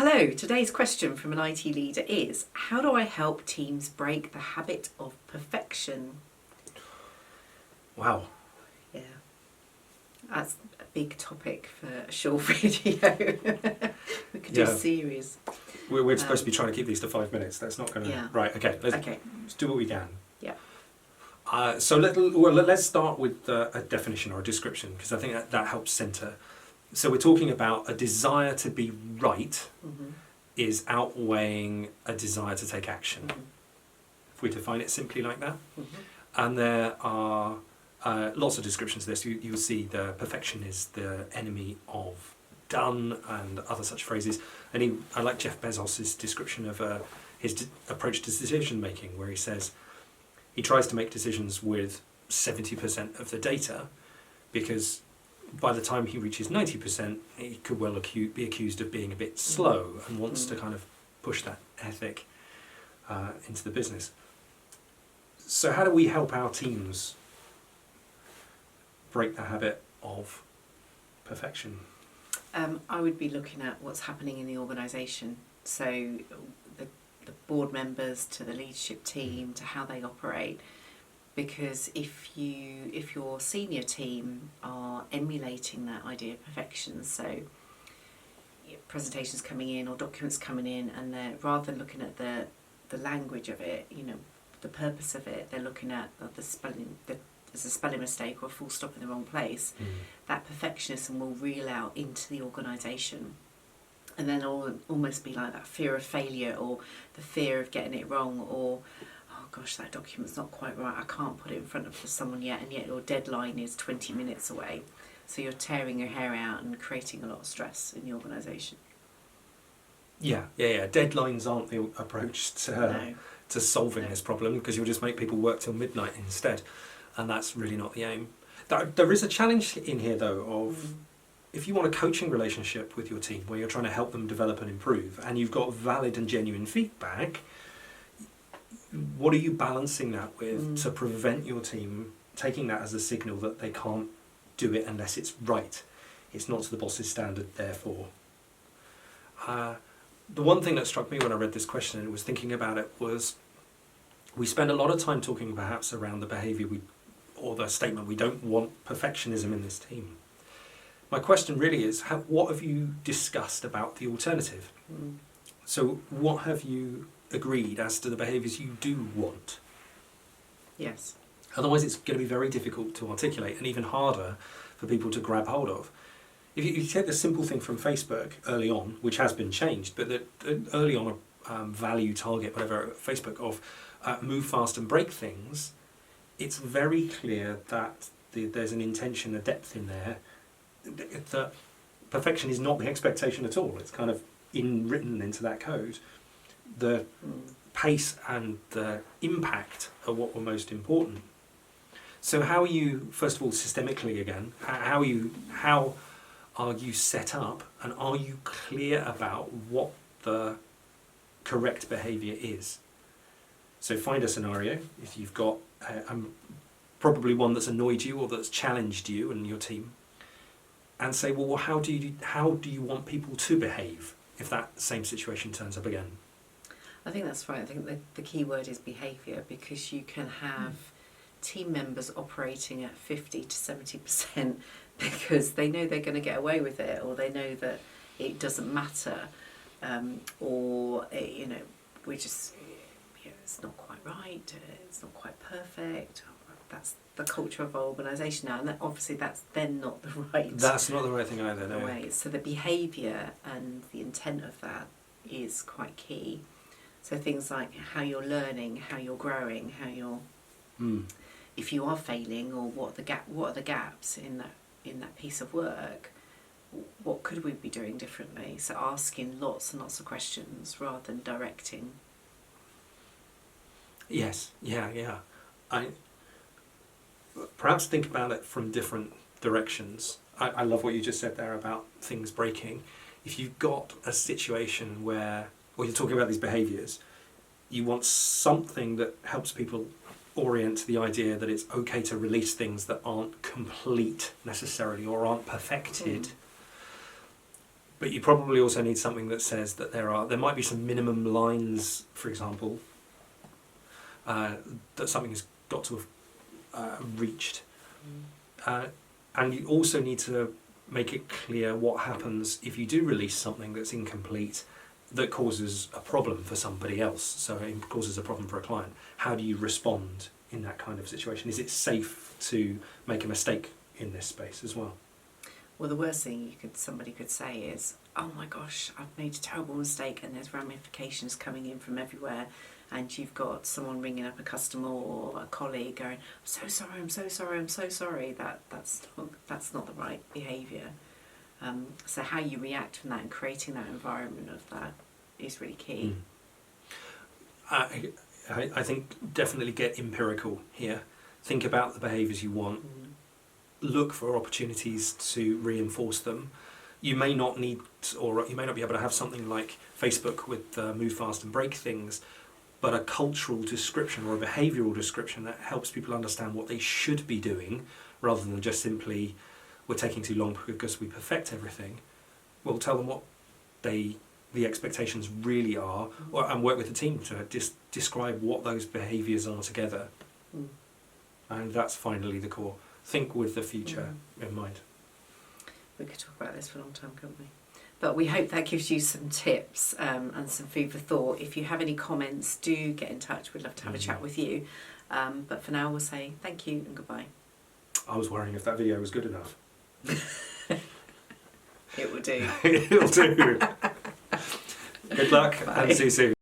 Hello, today's question from an IT leader is, how do I help teams break the habit of perfection? Wow. Yeah, that's a big topic for a short video. We could do a series. We're supposed to be trying to keep these to 5 minutes. That's not going to... Yeah. Right, okay. Let's do what we can. Yeah. So let's start with a definition or a description, because I think that helps centre. So we're talking about a desire to be right is outweighing a desire to take action. If we define it simply like that. And there are lots of descriptions of this. You'll see the perfection is the enemy of done and other such phrases. And I like Jeff Bezos' description of his approach to decision making, where he says he tries to make decisions with 70% of the data, because by the time he reaches 90%, he could well be accused of being a bit slow and wants to kind of push that ethic into the business. So how do we help our teams break the habit of perfection? I would be looking at what's happening in the organisation. So the board members to the leadership team to how they operate. Because if your senior team are emulating that idea of perfection, so presentations coming in or documents coming in, and they're, rather than looking at the language of it, the purpose of it, they're looking at the spelling, there's a spelling mistake or a full stop in the wrong place, that perfectionism will reel out into the organisation. And then it'll almost be like that fear of failure, or the fear of getting it wrong, or oh gosh, that document's not quite right, I can't put it in front of someone yet, and yet your deadline is 20 minutes away. So you're tearing your hair out and creating a lot of stress in the organisation. Yeah. Deadlines aren't the approach to solving this problem, because you'll just make people work till midnight instead, and that's really not the aim. There is a challenge in here, though, of if you want a coaching relationship with your team where you're trying to help them develop and improve, and you've got valid and genuine feedback, what are you balancing that with to prevent your team taking that as a signal that they can't do it unless it's right? It's not to the boss's standard, therefore. The one thing that struck me when I read this question and was thinking about it was, we spend a lot of time talking perhaps around the behaviour or the statement, we don't want perfectionism in this team. My question really is, what have you discussed about the alternative? So what have you agreed as to the behaviours you do want? Yes. Otherwise it's going to be very difficult to articulate, and even harder for people to grab hold of. If you take the simple thing from Facebook early on, which has been changed, but early on a value target, whatever, Facebook, of move fast and break things, it's very clear that there's an intention, a depth in there, that perfection is not the expectation at all. It's kind of written into that code. The pace and the impact are what were most important. So how are you, first of all, systemically again, how are you set up, and are you clear about what the correct behaviour is? So find a scenario, if you've got probably one that's annoyed you or that's challenged you and your team, and say, well, how do you want people to behave if that same situation turns up again? I think that's right. I think the key word is behaviour, because you can have team members operating at 50 to 70% because they know they're going to get away with it, or they know that it doesn't matter, or we just, it's not quite right, it's not quite perfect. That's the culture of our organisation now, and obviously that's then not the right. That's not the right thing either. No. Way. So the behaviour and the intent of that is quite key. So things like how you're learning, how you're growing, how you're, if you are failing, or what are the gaps in that piece of work, what could we be doing differently? So asking lots and lots of questions rather than directing. Yes, yeah. Perhaps think about it from different directions. I love what you just said there about things breaking. If you've got a situation where, or you're talking about these behaviours, you want something that helps people orient to the idea that it's okay to release things that aren't complete necessarily or aren't perfected. But you probably also need something that says that there might be some minimum lines, for example, that something has got to have reached. And you also need to make it clear what happens if you do release something that's incomplete that causes a problem for somebody else. So it causes a problem for a client. How do you respond in that kind of situation? Is it safe to make a mistake in this space as well? Well, the worst thing somebody could say is, oh my gosh, I've made a terrible mistake, and there's ramifications coming in from everywhere, and you've got someone ringing up a customer or a colleague going, I'm so sorry, I'm so sorry, I'm so sorry. That's not the right behaviour. So how you react from that and creating that environment of that is really key. I think definitely get empirical here. Think about the behaviours you want. Look for opportunities to reinforce them. You may not need, or you may not be able to have something like Facebook with move fast and break things, but a cultural description or a behavioural description that helps people understand what they should be doing, rather than just simply, we're taking too long because we perfect everything. We'll tell them what the expectations really are, and work with the team to describe what those behaviours are together. And that's finally the core. Think with the future in mind. We could talk about this for a long time, couldn't we? But we hope that gives you some tips and some food for thought. If you have any comments, do get in touch. We'd love to have a chat with you. But for now, we'll say thank you and goodbye. I was worrying if that video was good enough. It will do. It'll do. Good luck, Bye. and see you soon.